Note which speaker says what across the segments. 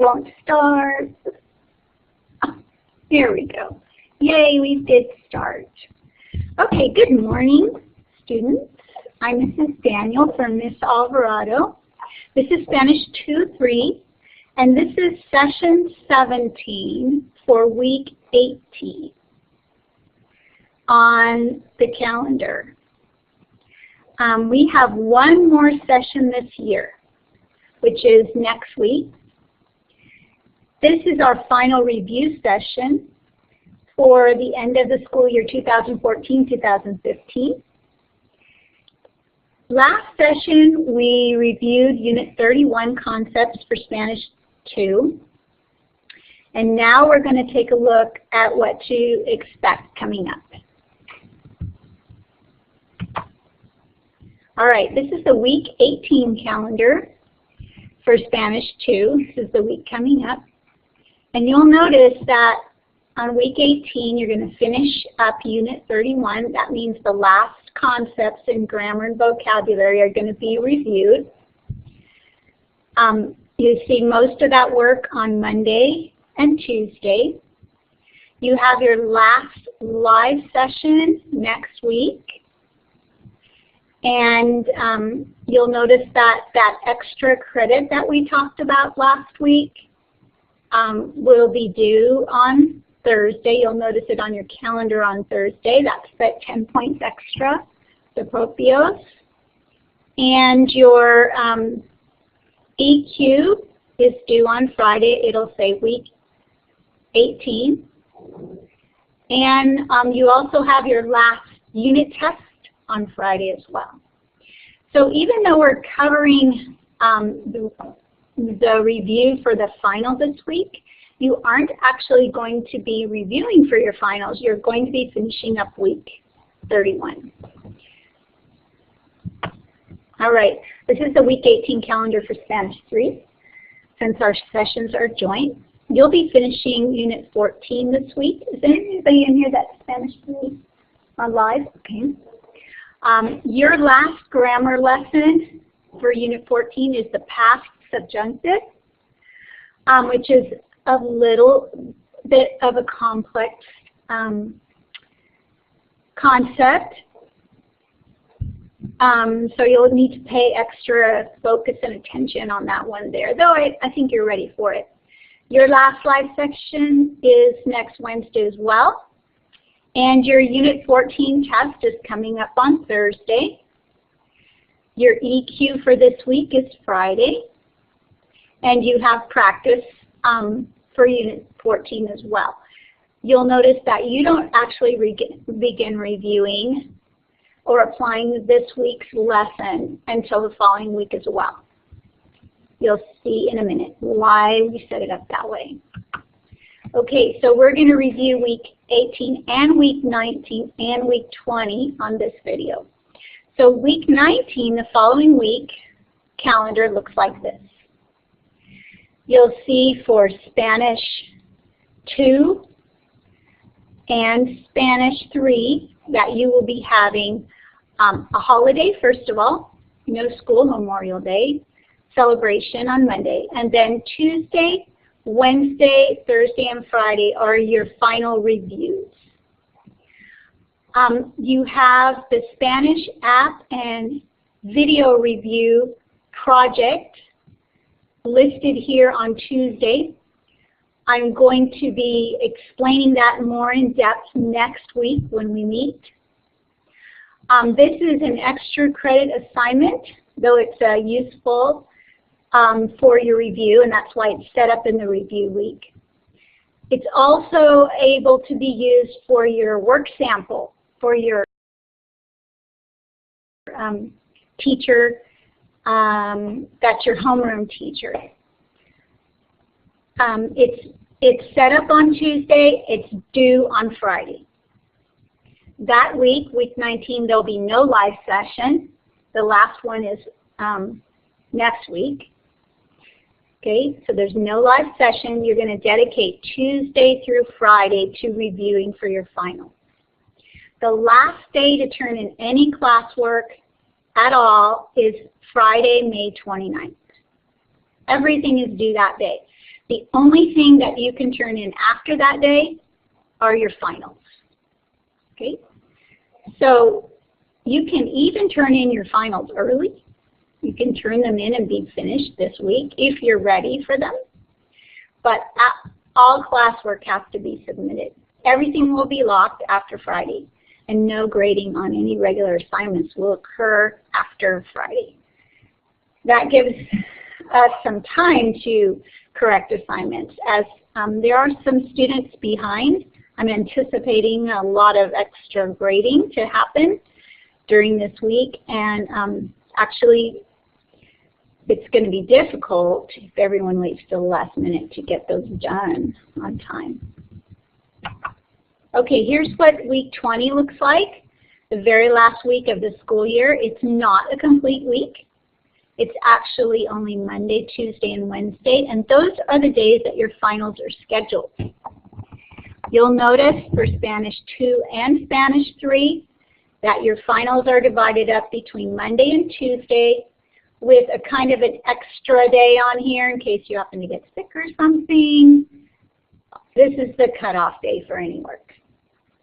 Speaker 1: won't start. Oh, here we go. Yay, we did start. Okay, good morning, students. I'm Mrs. Daniel from Miss Alvarado. This is Spanish 2-3, and this is session 17 for week 18 on the calendar. We have one more session this year, which is next week. This is our final review session for the end of the school year 2014-2015. Last session, we reviewed Unit 31 Concepts for Spanish 2. And now we're going to take a look at what to expect coming up. All right, this is the week 18 calendar for Spanish 2. This is the week coming up. And you'll notice that on week 18, you're going to finish up Unit 31. That means the last concepts in grammar and vocabulary are going to be reviewed. You see most of that work on Monday and Tuesday. You have your last live session next week. And you'll notice that that extra credit that we talked about last week will be due on Thursday. You'll notice it on your calendar on Thursday. That's that 10 points extra, the propios. And your EQ is due on Friday. It'll say week 18. And you also have your last unit test on Friday as well. So even though we're covering the review for the final this week, you aren't actually going to be reviewing for your finals. You're going to be finishing up week 31. All right, this is the week 18 calendar for Spanish 3. Since our sessions are joint, you'll be finishing Unit 14 this week. Is there anybody in here that's Spanish 3 on live? Okay. Your last grammar lesson for Unit 14 is the past subjunctive, which is a little bit of a complex concept. So you'll need to pay extra focus and attention on that one there, though I think you're ready for it. Your last live section is next Wednesday as well. And your Unit 14 test is coming up on Thursday. Your EQ for this week is Friday. And you have practice for Unit 14 as well. You'll notice that you don't actually begin reviewing or applying this week's lesson until the following week as well. You'll see in a minute why we set it up that way. Okay, so we're going to review week 18 and week 19 and week 20 on this video. So week 19, the following week, calendar looks like this. You'll see for Spanish 2 and Spanish 3 that you will be having a holiday, first of all, no school, Memorial Day, celebration on Monday, and then Tuesday, Wednesday, Thursday, and Friday are your final reviews. You have the Spanish app and video review project listed here on Tuesday. I'm going to be explaining that more in depth next week when we meet. This is an extra credit assignment, though it's useful for your review, and that's why it's set up in the review week. It's also able to be used for your work sample, for your teacher, that's your homeroom teacher. It's set up on Tuesday, it's due on Friday. That week, week 19, there'll be no live session. The last one is next week. Okay, so there's no live session. You're going to dedicate Tuesday through Friday to reviewing for your finals. The last day to turn in any classwork at all is Friday, May 29th. Everything is due that day. The only thing that you can turn in after that day are your finals. Okay? So you can even turn in your finals early. You can turn them in and be finished this week if you're ready for them. But all classwork has to be submitted. Everything will be locked after Friday, and no grading on any regular assignments will occur after Friday. That gives us some time to correct assignments, as there are some students behind. I'm anticipating a lot of extra grading to happen during this week, and actually it's going to be difficult if everyone waits till the last minute to get those done on time. Okay, here's what week 20 looks like, the very last week of the school year. It's not a complete week. It's actually only Monday, Tuesday, and Wednesday, and those are the days that your finals are scheduled. You'll notice for Spanish 2 and Spanish 3 that your finals are divided up between Monday and Tuesday, with a kind of an extra day on here in case you happen to get sick or something. This is the cutoff day for any work.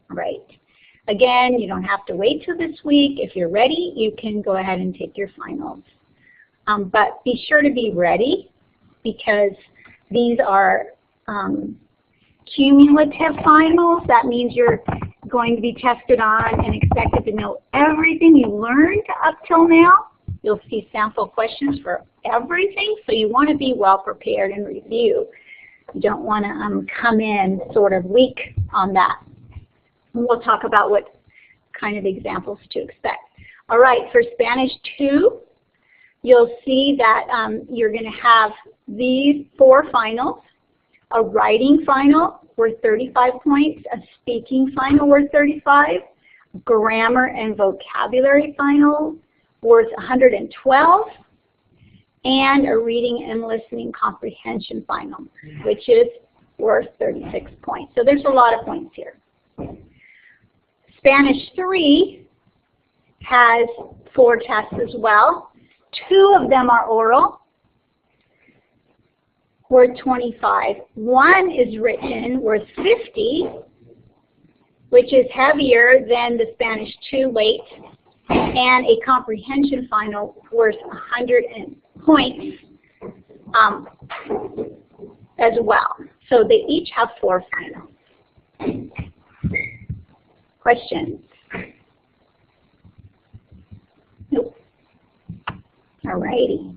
Speaker 1: Right. Again, you don't have to wait till this week. If you're ready, you can go ahead and take your finals. But be sure to be ready, because these are cumulative finals. That means you're going to be tested on and expected to know everything you learned up till now. You'll see sample questions for everything, so you want to be well prepared and review. You don't want to come in sort of weak on that. And we'll talk about what kind of examples to expect. All right, for Spanish 2, you'll see that you're going to have these 4 finals. A writing final worth 35 points, a speaking final worth 35, grammar and vocabulary final worth 112, and a reading and listening comprehension final, which is worth 36 points. So there's a lot of points here. Spanish 3 has 4 tests as well. 2 of them are oral, worth 25. 1 is written, worth 50, which is heavier than the Spanish 2 weight, and a comprehension final worth 100 points as well. So they each have 4 finals. Questions? Nope. All righty.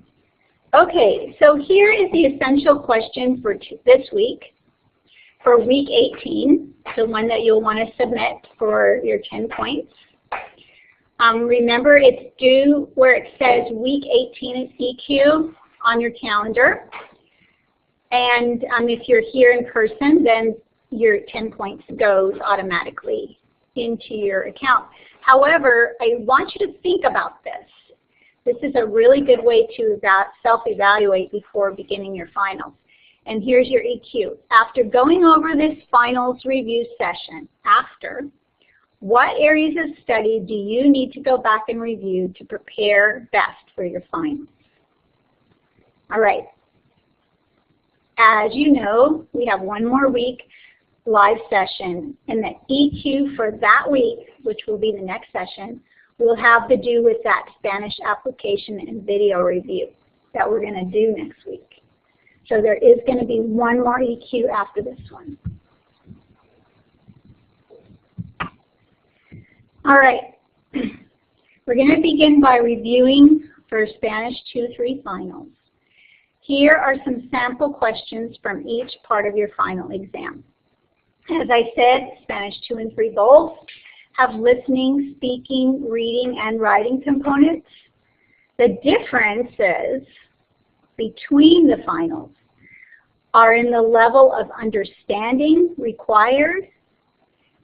Speaker 1: Okay, so here is the essential question for this week, for week 18, the one that you'll want to submit for your 10 points. Remember, it's due where it says week 18 is EQ on your calendar. And if you're here in person, then your 10 points goes automatically into your account. However, I want you to think about this. This is a really good way to self-evaluate before beginning your finals. And here's your EQ. After going over this finals review session, what areas of study do you need to go back and review to prepare best for your finals? All right. As you know, we have one more week live session, and the EQ for that week, which will be the next session, will have to do with that Spanish application and video review that we're going to do next week. So there is going to be one more EQ after this one. All right, we're going to begin by reviewing for Spanish 2-3 finals. Here are some sample questions from each part of your final exam. As I said, Spanish 2 and 3 both have listening, speaking, reading, and writing components. The differences between the finals are in the level of understanding required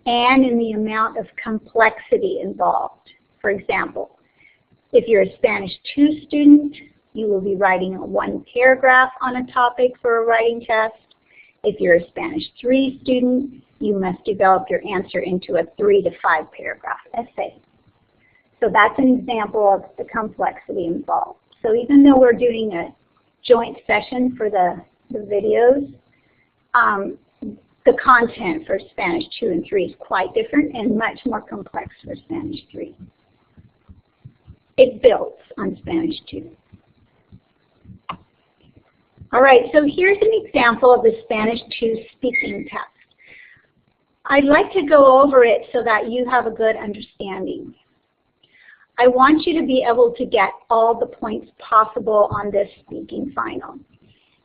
Speaker 1: and in the amount of complexity involved. For example, if you're a Spanish 2 student, you will be writing a 1 paragraph on a topic for a writing test. If you're a Spanish 3 student, you must develop your answer into a 3 to 5 paragraph essay. So that's an example of the complexity involved. So even though we're doing a joint session for the the videos. The content for Spanish 2 and 3 is quite different and much more complex for Spanish 3. It builds on Spanish 2. All right, so here's an example of the Spanish 2 speaking test. I'd like to go over it so that you have a good understanding. I want you to be able to get all the points possible on this speaking final.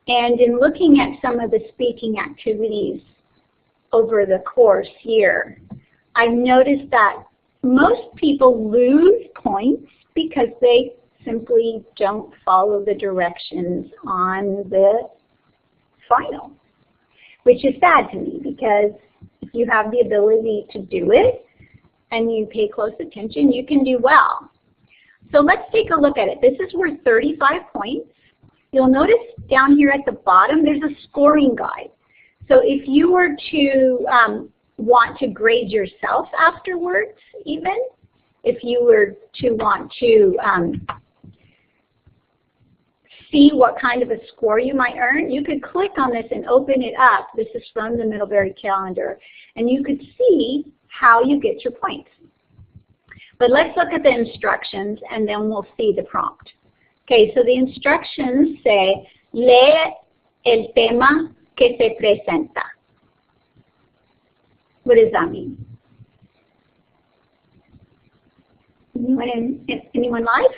Speaker 1: And in looking at some of the speaking activities over the course here, I've noticed that most people lose points because they simply don't follow the directions on the final, which is sad to me because if you have the ability to do it and you pay close attention, you can do well. So let's take a look at it. This is worth 35 points. You'll notice down here at the bottom there's a scoring guide. So if you were to want to grade yourself afterwards, even, if you were to want to see what kind of a score you might earn, you could click on this and open it up. This is from the Middlebury Calendar. And you could see how you get your points. But let's look at the instructions and then we'll see the prompt. Okay, so the instructions say, lee el tema que se presenta. What does that mean? Anyone live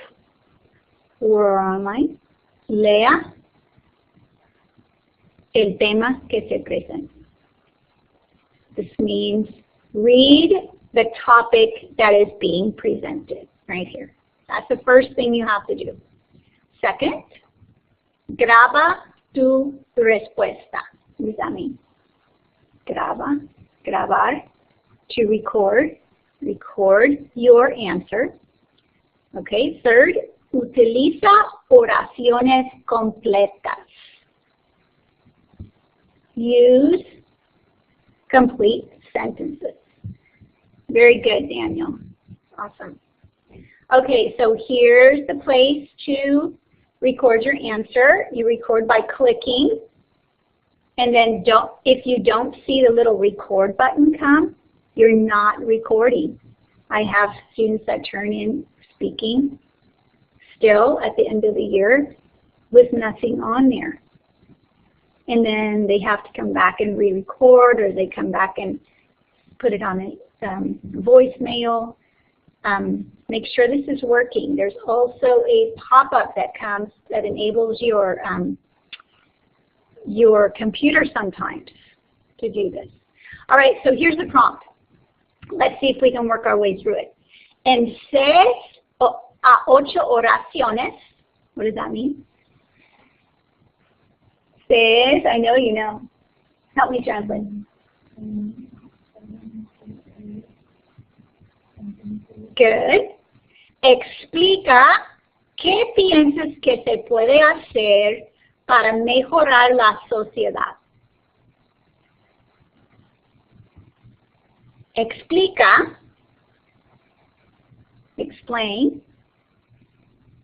Speaker 1: or online? Lea el tema que se presenta. This means read the topic that is being presented right here. That's the first thing you have to do. Second, graba tu respuesta. What does that mean? Graba, grabar, to record, record your answer. Okay, third, utiliza oraciones completas. Use complete sentences. Very good, Daniel. Awesome. Okay, so here's the place to record your answer. You record by clicking. And then if you don't see the little record button come, you're not recording. I have students that turn in speaking still at the end of the year with nothing on there. And then they have to come back and re-record, or they come back and put it on a voicemail. Make sure this is working. There's also a pop-up that comes that enables your computer sometimes to do this. All right, so here's the prompt. Let's see if we can work our way through it. En 6 a 8 oraciones, what does that mean? 6, I know you know. Help me translate. Good. Explica qué piensas que se puede hacer para mejorar la sociedad. Explica, explain,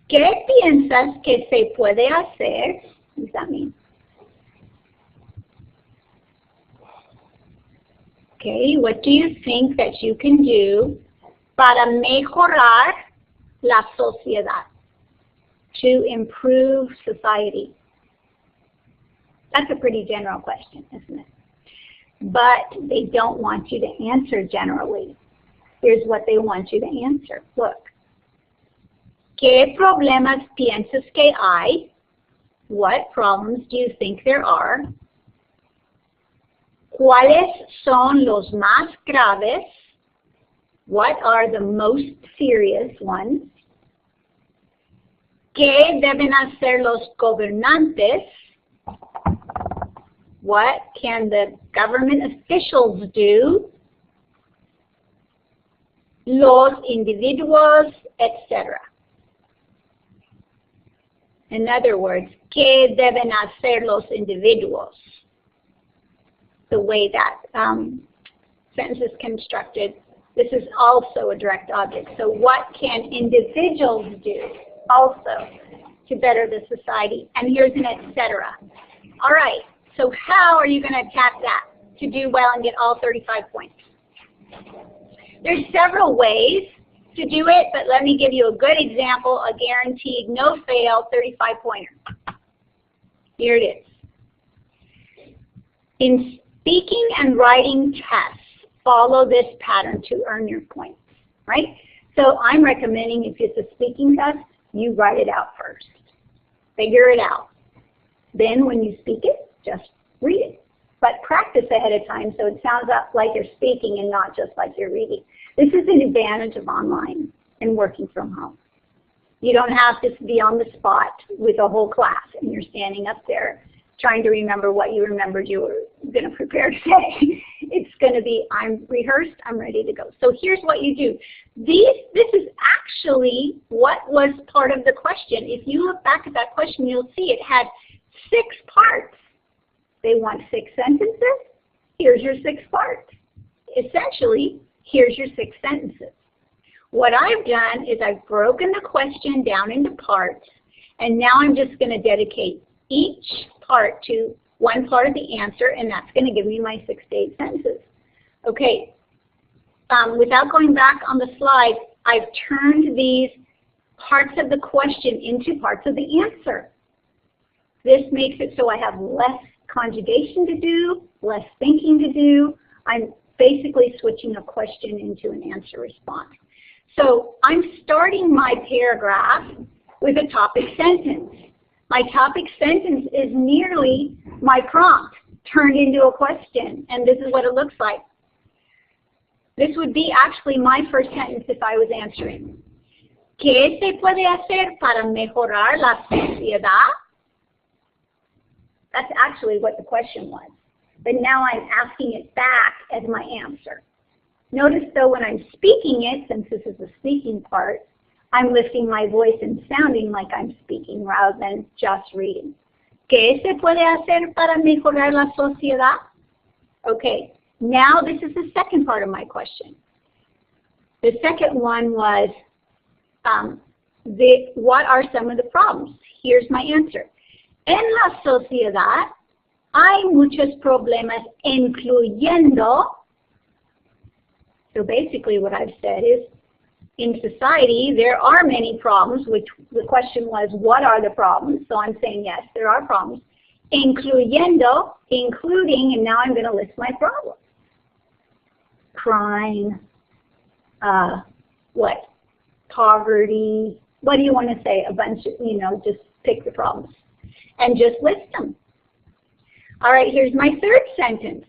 Speaker 1: qué piensas que se puede hacer. What does that mean? Okay, what do you think that you can do para mejorar la sociedad? To improve society. That's a pretty general question, isn't it? But they don't want you to answer generally. Here's what they want you to answer. Look. ¿Qué problemas piensas que hay? What problems do you think there are? ¿Cuáles son los más graves? What are the most serious ones? ¿Qué deben hacer los gobernantes? What can the government officials do? Los individuos, etc. In other words, ¿qué deben hacer los individuos? The way that sentence is constructed, this is also a direct object. So what can individuals do also to better the society? And here's an etc. All right, so how are you going to attack that to do well and get all 35 points? There's several ways to do it, but let me give you a good example, a guaranteed no-fail 35-pointer. Here it is. In speaking and writing tests, follow this pattern to earn your points, right? So I'm recommending if it's a speaking test, you write it out first. Figure it out. Then when you speak it, just read it. But practice ahead of time so it sounds like you're speaking and not just like you're reading. This is an advantage of online and working from home. You don't have to be on the spot with a whole class and you're standing up there trying to remember what you remembered you were going to prepare to say. It's going to be, I'm rehearsed, I'm ready to go. So here's what you do. This is actually what was part of the question. If you look back at that question, you'll see it had 6 parts. They want 6 sentences. Here's your 6 parts. Essentially, here's your 6 sentences. What I've done is I've broken the question down into parts, and now I'm just going to dedicate each part to one part of the answer, and that's going to give me my 6 to 8 sentences. Okay, without going back on the slide, I've turned these parts of the question into parts of the answer. This makes it so I have less conjugation to do, less thinking to do. I'm basically switching a question into an answer response. So I'm starting my paragraph with a topic sentence. My topic sentence is nearly my prompt turned into a question, and this is what it looks like. This would be actually my first sentence if I was answering. ¿Qué se puede hacer para mejorar la sociedad? That's actually what the question was. But now I'm asking it back as my answer. Notice though when I'm speaking it, since this is the speaking part, I'm lifting my voice and sounding like I'm speaking rather than just reading. ¿Qué se puede hacer para mejorar la sociedad? Okay, now this is the second part of my question. The second one was, what are some of the problems? Here's my answer. En la sociedad hay muchos problemas incluyendo, so basically what I've said is, in society there are many problems, which the question was, what are the problems? So I'm saying yes, there are problems. Incluyendo, including, and now I'm going to list my problems. Crime, what? Poverty, what do you want to say? A bunch of, just pick the problems and just list them. All right, here's my third sentence.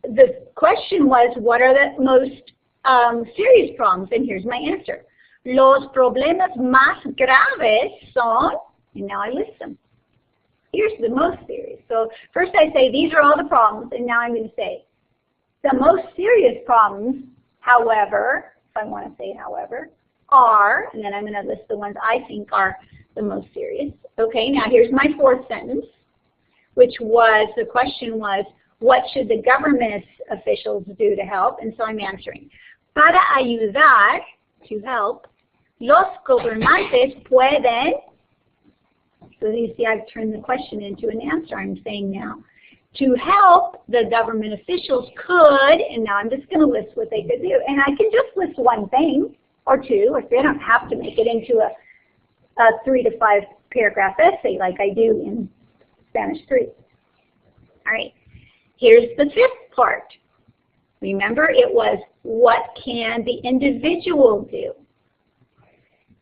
Speaker 1: The question was, what are the most serious problems? And here's my answer. Los problemas más graves son, and now I list them. Here's the most serious. So first I say, these are all the problems, and now I'm going to say, the most serious problems, however, if I want to say however, are, and then I'm going to list the ones I think are the most serious. Okay, now here's my fourth sentence, which was, the question was, what should the government officials do to help? And so I'm answering. Para ayudar, to help, los gobernantes pueden, so you see I've turned the question into an answer I'm saying now. To help, the government officials could, and now I'm just going to list what they could do. And I can just list one thing or two, if they don't have to make it into a 3 to 5 paragraph essay like I do in Spanish 3. All right, here's the fifth part. Remember, it was, what can the individual do?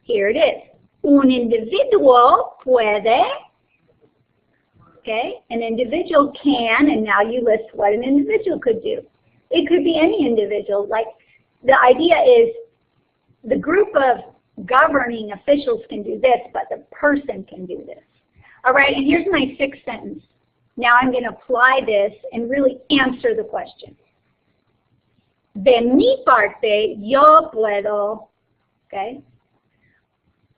Speaker 1: Here it is. Un individuo puede, okay, an individual can, and now you list what an individual could do. It could be any individual. Like, the idea is the group of governing officials can do this, but the person can do this. All right, and here's my sixth sentence. Now I'm going to apply this and really answer the question. De mi parte, yo puedo, okay?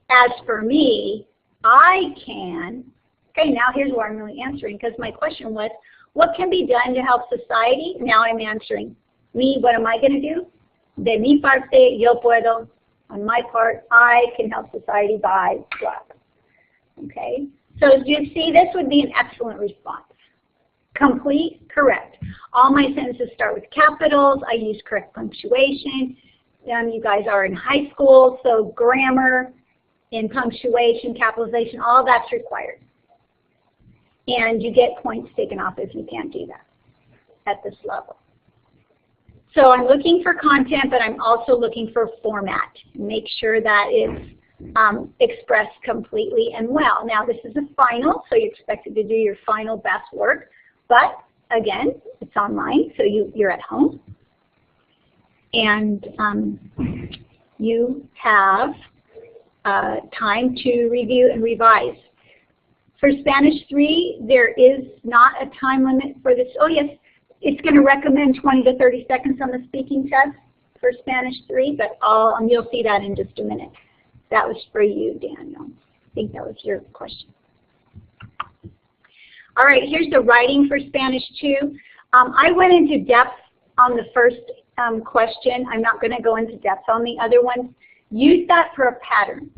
Speaker 1: As for me, I can. Okay, now here's where I'm really answering, because my question was, what can be done to help society? Now I'm answering. Me, what am I going to do? De mi parte, yo puedo. On my part, I can help society by blah. Okay, So as you see, this would be an excellent response. Complete, correct. All my sentences start with capitals. I use correct punctuation. You guys are in high school, so grammar and punctuation, capitalization, all that's required. And you get points taken off if you can't do that at this level. So I'm looking for content, but I'm also looking for format. Make sure that it's expressed completely and well. Now this is a final, so you're expected to do your final best work. But again, it's online, so you're at home. And you have time to review and revise. For Spanish 3, there is not a time limit for this. Oh yes, it's going to recommend 20 to 30 seconds on the speaking test for Spanish 3, but you'll see that in just a minute. That was for you, Daniel. I think that was your question. All right, here's the writing for Spanish 2. I went into depth on the first question. I'm not going to go into depth on the other ones. Use that for a pattern.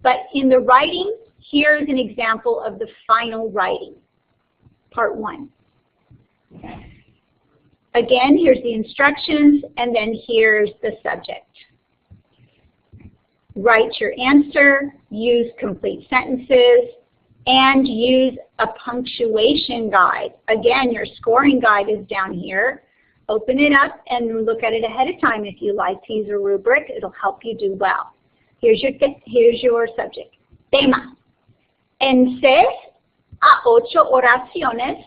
Speaker 1: But in the writing, here's an example of the final writing, part 1. Again, here's the instructions, and then here's the subject. Write your answer, use complete sentences, and use a punctuation guide. Again, your scoring guide is down here. Open it up and look at it ahead of time if you like to use a rubric. It'll help you do well. Here's your subject. Tema. En 6 a 8 oraciones,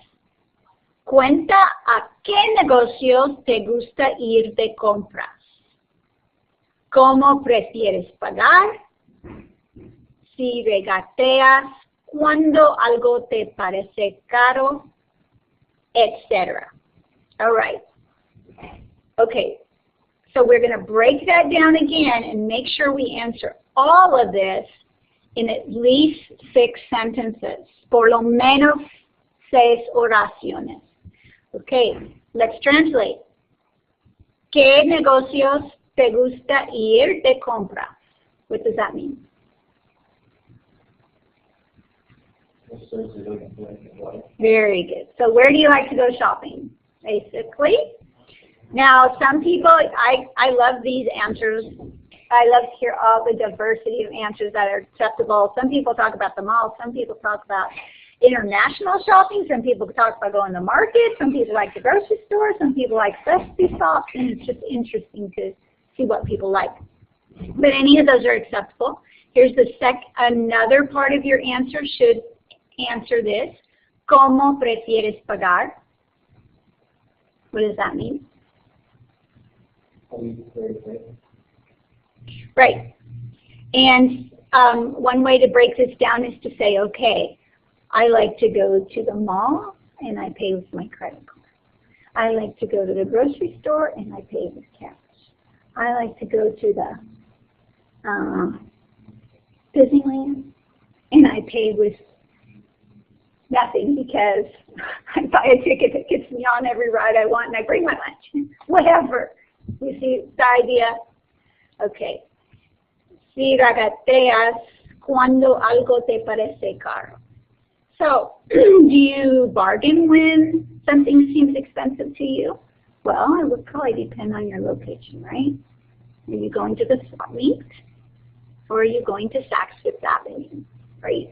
Speaker 1: cuenta a qué negocios te gusta ir de compras. ¿Cómo prefieres pagar? Si regateas, cuando algo te parece caro, etc. All right. Okay, so we're going to break that down again and make sure we answer all of this in at least 6 sentences. Por lo menos 6 oraciones. Okay, let's translate. ¿Qué negocios te gusta ir de compras? What does that mean? Very good. So where do you like to go shopping, basically? Now, some people, I love these answers. I love to hear all the diversity of answers that are acceptable. Some people talk about the mall. Some people talk about international shopping. Some people talk about going to the market. Some people like the grocery store. Some people like specialty shops. And it's just interesting to see what people like. But any of those are acceptable. Here's the another part of your answer should answer this. ¿Cómo prefieres pagar? What does that mean? Right. And one way to break this down is to say, okay, I like to go to the mall and I pay with my credit card. I like to go to the grocery store and I pay with cash. I like to go to the Disneyland and I pay with nothing because I buy a ticket that gets me on every ride I want and I bring my lunch. Whatever. You see the idea? Okay. Si regateas cuando algo te parece caro. So, do you bargain when something seems expensive to you? Well, it would probably depend on your location, right? Are you going to the swap meet? Or are you going to Saks Fifth Avenue, right?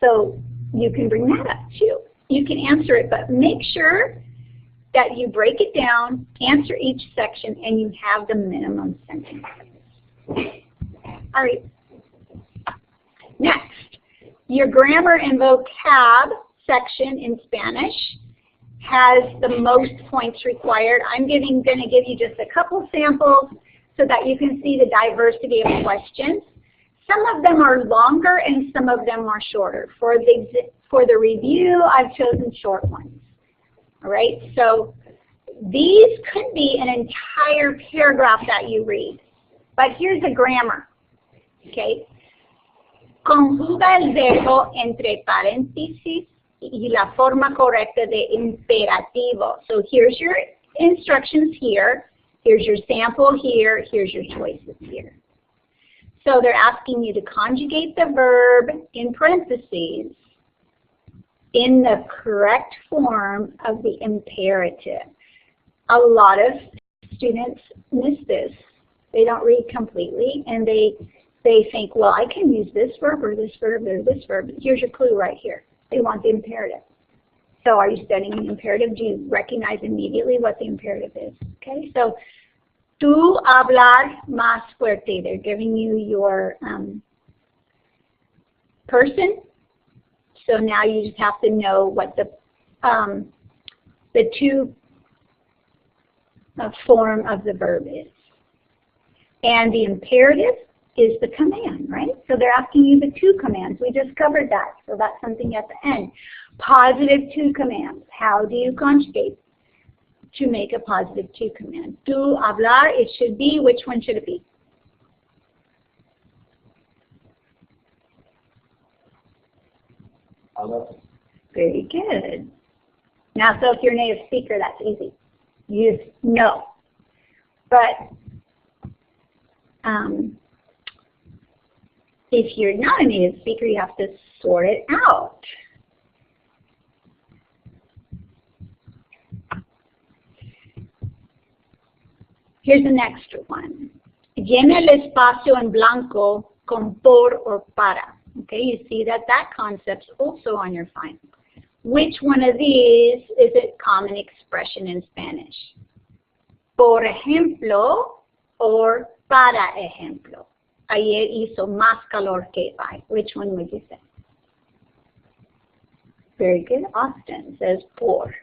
Speaker 1: So, you can bring that up too. You can answer it, but make sure that you break it down, answer each section, and you have the minimum sentences. All right. Next, your grammar and vocab section in Spanish has the most points required. I'm going to give you just a couple samples so that you can see the diversity of questions. Some of them are longer and some of them are shorter. For the review, I've chosen short ones. All right, so these could be an entire paragraph that you read. But here's the grammar. Okay. Conjuga el verbo entre paréntesis y la forma correcta de imperativo. So here's your instructions here. Here's your sample here. Here's your choices here. So they're asking you to conjugate the verb in parentheses in the correct form of the imperative. A lot of students miss this. They don't read completely, and they think, well, I can use this verb or this verb or this verb. Here's your clue right here. They want the imperative. So are you studying the imperative? Do you recognize immediately what the imperative is? Okay, so tú hablar más fuerte. They're giving you your person. So now you just have to know what the to form of the verb is. And the imperative is the command, right? So they're asking you the to commands. We just covered that. So that's something at the end. Positive to commands. How do you conjugate to make a positive to command? Tú hablar, it should be, which one should it be? Very good. Now, so if you're a native speaker, that's easy. You just know. But if you're not a native speaker, you have to sort it out. Here's the next one. Llena el espacio en blanco con por or para. Okay, you see that concept's also on your final. Which one of these is a common expression in Spanish? Por ejemplo or para ejemplo. Ayer hizo más calor que hoy. Which one would you say? Very good. Austin says por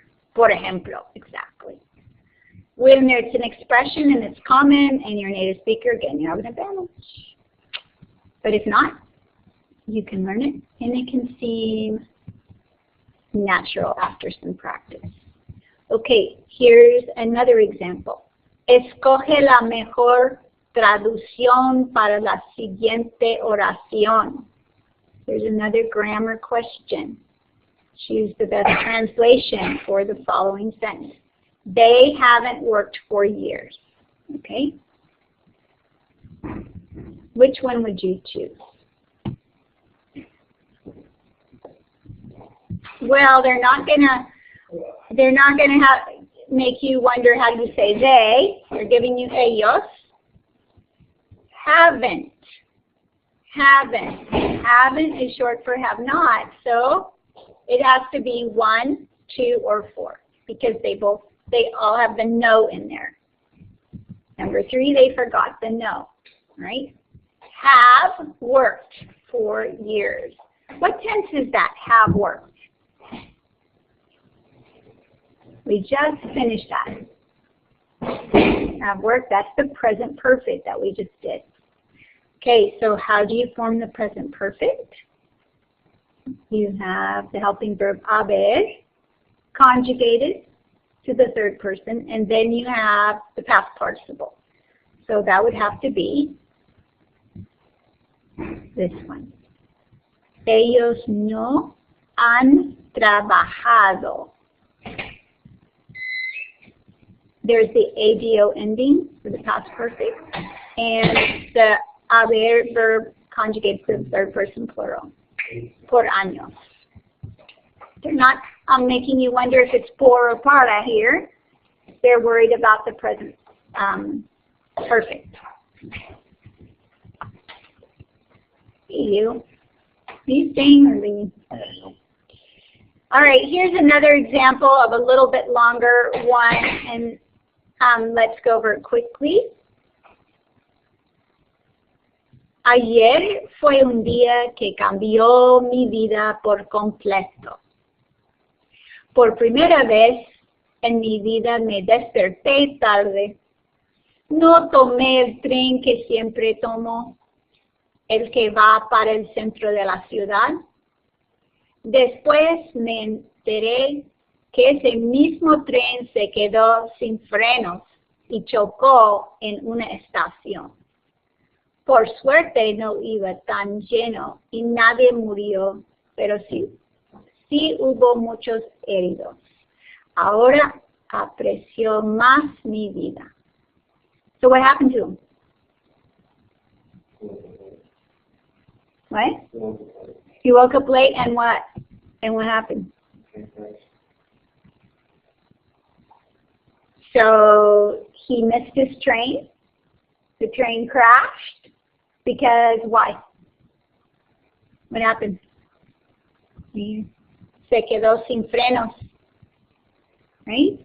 Speaker 1: ejemplo, exactly. When it's an expression and it's common and you're a native speaker, again, you have an advantage. But if not, you can learn it and it can seem natural after some practice. Okay, here's another example. Escoge la mejor traducción para la siguiente oración. Here's another grammar question. Choose the best translation for the following sentence. They haven't worked for years. Okay? Which one would you choose? Well, they're not gonna make you wonder how you say they. They're giving you ellos. Haven't. Haven't is short for have not, so it has to be 1, 2, or 4 because they all have the no in there. Number 3, they forgot the no, right? Have worked for years. What tense is that? Have worked. We just finished that. Have worked, that's the present perfect that we just did. Okay, so how do you form the present perfect? You have the helping verb haber conjugated to the third person, and then you have the past participle. So that would have to be this one. Ellos no han trabajado. There's the ADO ending for the past perfect, and the haber verb conjugated to the third person plural. Por años. They're not making you wonder if it's por or para here. They're worried about the present perfect. You staying or leaving? All right, here's another example of a little bit longer one, and let's go over it quickly. Ayer fue un día que cambió mi vida por completo. Por primera vez en mi vida me desperté tarde. No tomé el tren que siempre tomo, el que va para el centro de la ciudad. Después me enteré que ese mismo tren se quedó sin frenos y chocó en una estación. Por suerte no iba tan lleno y nadie murió, pero sí hubo muchos heridos. Ahora aprecio más mi vida. So what happened to him? What? He woke up late and what? And what happened? So he missed his train. The train crashed because why? What happened? Se quedó sin frenos. Right?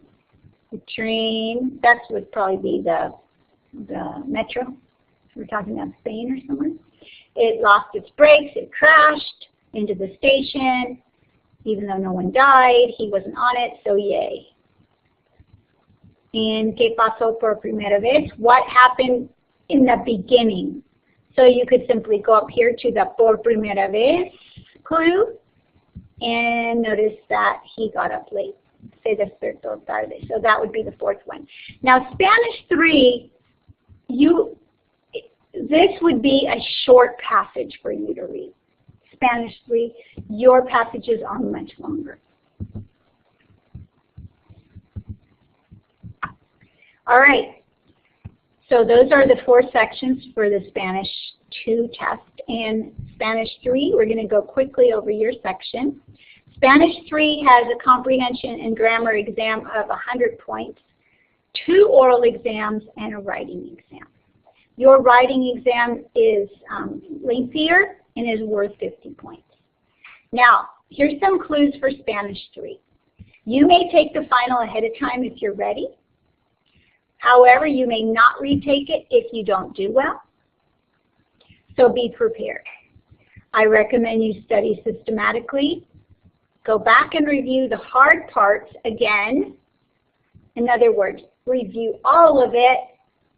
Speaker 1: The train, that would probably be the metro. We're talking about Spain or somewhere. It lost its brakes. It crashed into the station. Even though no one died, he wasn't on it, so yay. And ¿qué pasó por primera vez? What happened in the beginning? So you could simply go up here to the por primera vez clue and notice that he got up late. Se despertó tarde. So that would be the fourth one. Now Spanish 3, this would be a short passage for you to read. Spanish 3, your passages are much longer. All right, so those are the 4 sections for the Spanish 2 test. And Spanish 3, we're going to go quickly over your section. Spanish 3 has a comprehension and grammar exam of 100 points, 2 oral exams, and a writing exam. Your writing exam is lengthier and is worth 50 points. Now, here's some clues for Spanish 3. You may take the final ahead of time if you're ready. However, you may not retake it if you don't do well. So be prepared. I recommend you study systematically. Go back and review the hard parts again. In other words, review all of it,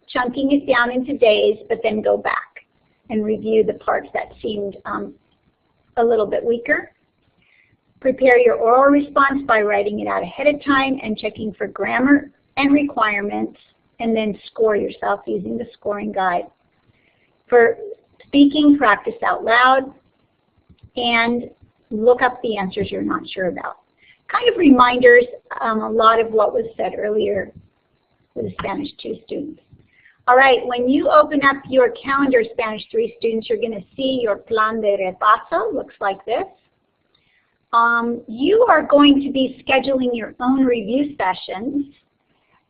Speaker 1: chunking it down into days, but then go back and review the parts that seemed a little bit weaker. Prepare your oral response by writing it out ahead of time and checking for grammar and requirements, and then score yourself using the scoring guide. For speaking, practice out loud and look up the answers you're not sure about. Kind of reminders, a lot of what was said earlier for the Spanish 2 students. All right, when you open up your calendar, Spanish 3 students, you're going to see your plan de repaso. Looks like this. You are going to be scheduling your own review sessions.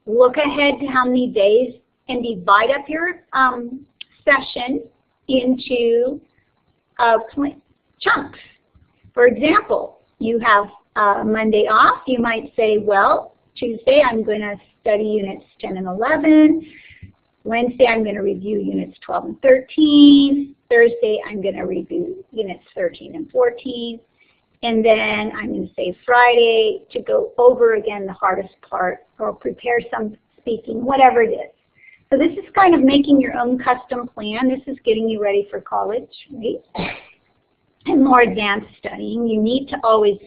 Speaker 1: Look ahead to how many days and divide up your session into chunks. For example, you have Monday off. You might say, well, Tuesday I'm going to study units 10 and 11. Wednesday I'm going to review units 12 and 13. Thursday I'm going to review units 13 and 14. And then I'm going to say Friday to go over again the hardest part or prepare some speaking, whatever it is. So this is kind of making your own custom plan. This is getting you ready for college, right? And more advanced studying. You need to always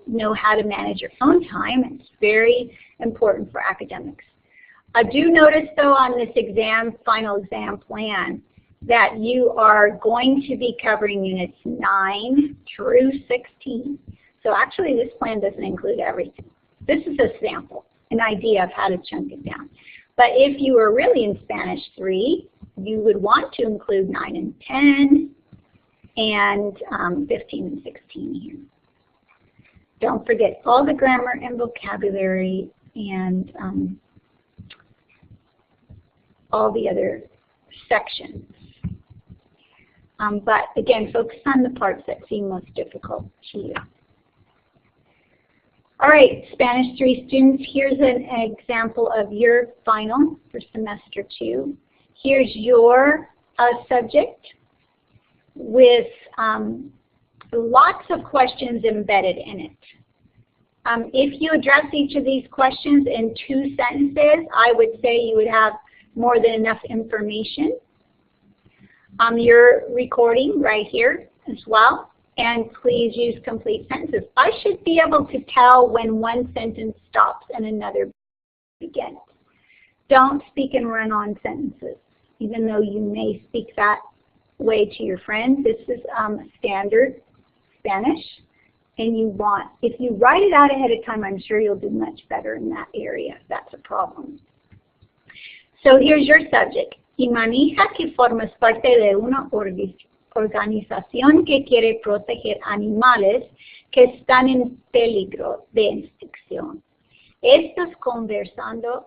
Speaker 1: know how to manage your own time. It's very important for academics. I do notice though on this final exam plan, that you are going to be covering units 9 through 16. So actually this plan doesn't include everything. This is a sample, an idea of how to chunk it down. But if you were really in Spanish 3, you would want to include 9 and 10 and 15 and 16 here. Don't forget all the grammar and vocabulary and all the other sections. But again, focus on the parts that seem most difficult to you. All right, Spanish 3 students, here's an example of your final for semester 2. Here's your subject with lots of questions embedded in it. If you address each of these questions in 2 sentences, I would say you would have more than enough information. Your recording right here as well, and please use complete sentences. I should be able to tell when one sentence stops and another begins. Don't speak and run on sentences, even though you may speak that way to your friends. This is standard Spanish, and if you write it out ahead of time, I'm sure you'll do much better in that area if that's a problem. So here's your subject. Y manija que formas parte de una organización que quiere proteger animales que están en peligro de extinción. Estás conversando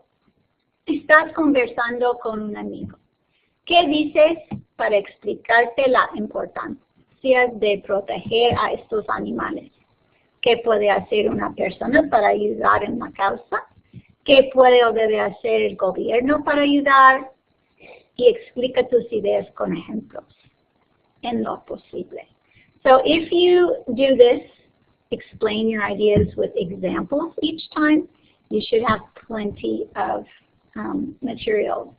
Speaker 1: con un amigo. ¿Qué dices para explicarte la importancia de proteger a estos animales? ¿Qué puede hacer una persona para ayudar en la causa? ¿Qué puede o debe hacer el gobierno para ayudar? Y explica tus ideas con ejemplos en lo posible. So if you do this, explain your ideas with examples each time, you should have plenty of material.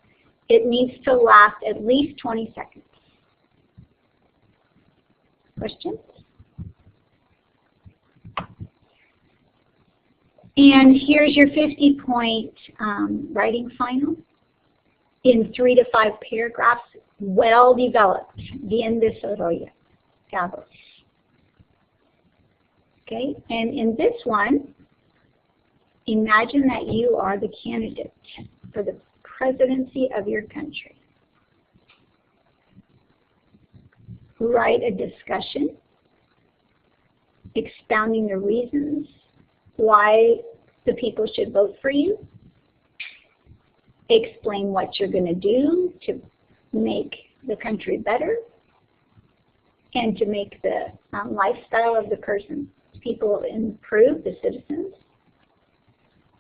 Speaker 1: It needs to last at least 20 seconds. Questions? And here's your 50-point writing final in 3 to 5 paragraphs, well developed, bien desarrollados. Okay, and in this one, imagine that you are the candidate for the presidency of your country. Write a discussion expounding the reasons why the people should vote for you. Explain what you're going to do to make the country better and to make the lifestyle of the people improve, the citizens,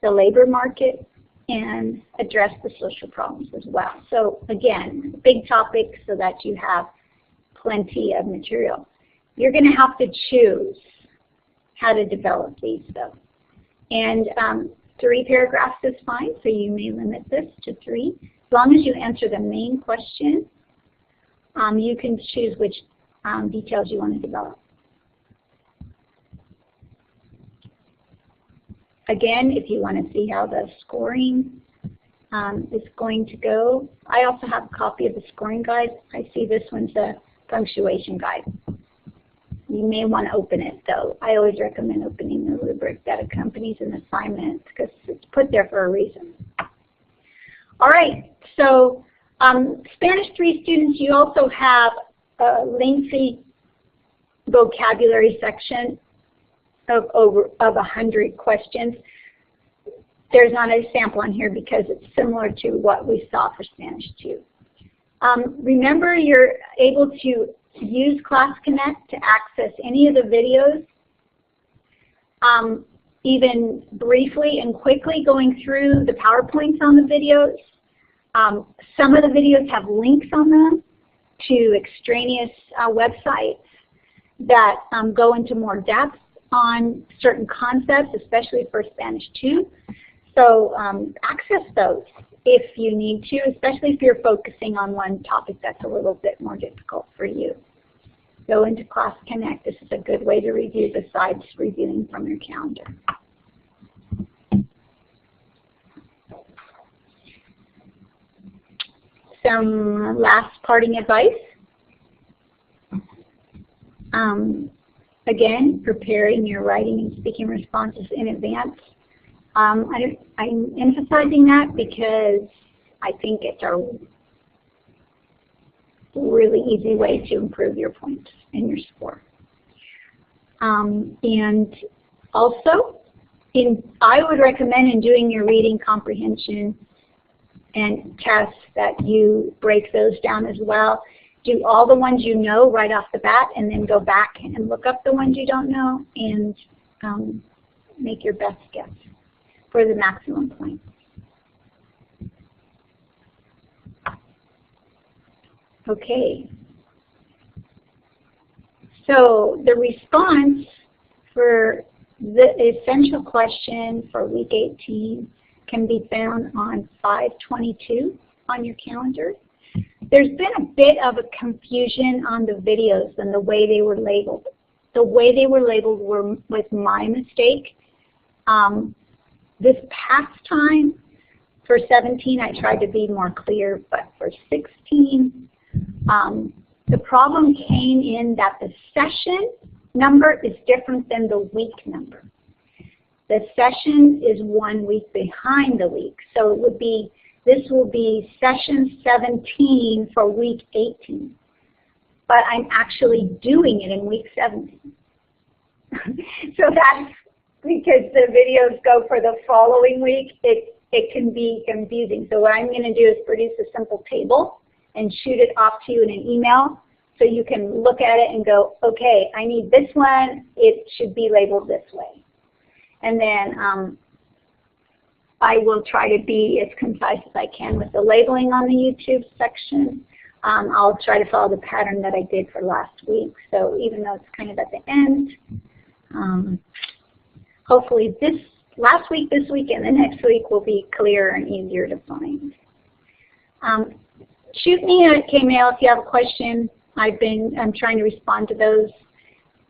Speaker 1: the labor market, and address the social problems as well. So again, big topics so that you have plenty of material. You're going to have to choose how to develop these though. And 3 paragraphs is fine, so you may limit this to 3. As long as you answer the main question, you can choose which details you want to develop. Again, if you want to see how the scoring is going to go, I also have a copy of the scoring guide. I see this one's a punctuation guide. You may want to open it, though. I always recommend opening the rubric that accompanies an assignment because it's put there for a reason. All right, so Spanish 3 students, you also have a lengthy vocabulary section of 100 questions. There's not a sample on here because it's similar to what we saw for Spanish 2. Remember, you're able to use Class Connect to access any of the videos, even briefly and quickly going through the PowerPoints on the videos. Some of the videos have links on them to extraneous websites that go into more depth on certain concepts, especially for Spanish 2. So access those if you need to, especially if you're focusing on one topic that's a little bit more difficult for you. Go into Class Connect. This is a good way to review besides reviewing from your calendar. Some last parting advice. Again, preparing your writing and speaking responses in advance. I'm emphasizing that because I think it's a really easy way to improve your points and your score. And also, I would recommend in doing your reading comprehension and tests that you break those down as well. Do all the ones you know right off the bat and then go back and look up the ones you don't know and make your best guess for the maximum points. Okay. So the response for the essential question for week 18 can be found on 5/22 on your calendar. There's been a bit of a confusion on the videos and the way they were labeled. The way they were labeled was my mistake. This past time, for 17, I tried to be more clear, but for 16, the problem came in that the session number is different than the week number. The session is 1 week behind the week, so it would be, this will be session 17 for week 18. but I'm actually doing it in week 17. So that's because the videos go for the following week, it can be confusing. So what I'm going to do is produce a simple table and shoot it off to you in an email so you can look at it and go, okay, I need this one, it should be labeled this way. And then I will try to be as concise as I can with the labeling on the YouTube section. I'll try to follow the pattern that I did for last week. So even though it's kind of at the end, hopefully last week, this week, and the next week will be clearer and easier to find. Shoot me a K-mail if you have a question. I'm trying to respond to those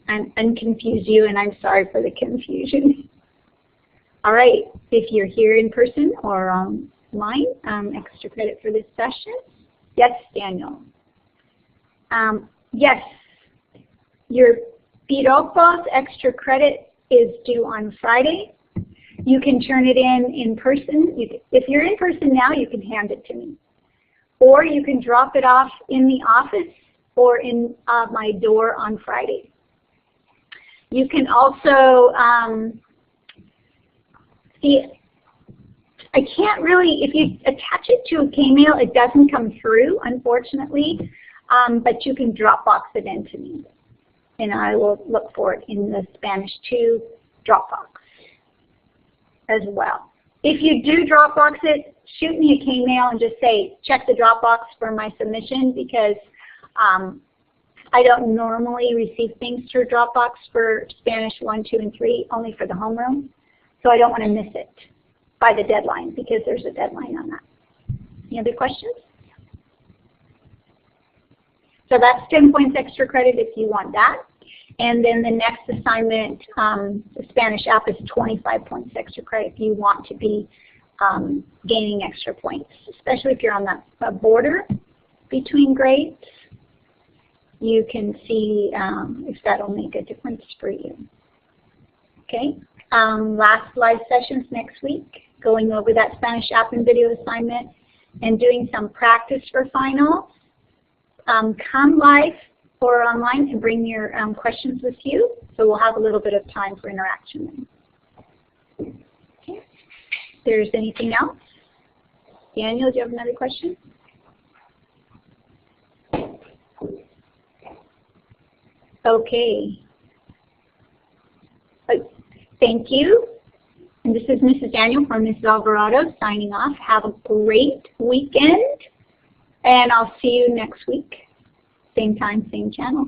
Speaker 1: and confuse you, and I'm sorry for the confusion. All right, if you're here in person or online, extra credit for this session. Yes, Daniel. Yes, your Piropos extra credit is due on Friday. You can turn it in person. If you're in person now, you can hand it to me. Or you can drop it off in the office or in my door on Friday. You can also see, I can't really, if you attach it to a K-mail, it doesn't come through, unfortunately, but you can Dropbox it into me, and I will look for it in the Spanish 2 Dropbox as well. If you do Dropbox it, shoot me a K-mail and just say, check the Dropbox for my submission, because I don't normally receive things through Dropbox for Spanish 1, 2, and 3, only for the homeroom. So I don't want to miss it by the deadline, because there's a deadline on that. Any other questions? So that's 10 points extra credit if you want that. And then the next assignment, the Spanish app, is 25 points extra credit if you want to be gaining extra points, especially if you're on that border between grades. You can see if that'll make a difference for you. Okay. Last live sessions next week, going over that Spanish app and video assignment and doing some practice for finals. Come live or online and bring your questions with you, so we'll have a little bit of time for interaction then. Okay. If there's anything else? Daniel, do you have another question? Okay. Thank you. And this is Mrs. Daniel from Mrs. Alvarado signing off. Have a great weekend, and I'll see you next week. Same time, same channel.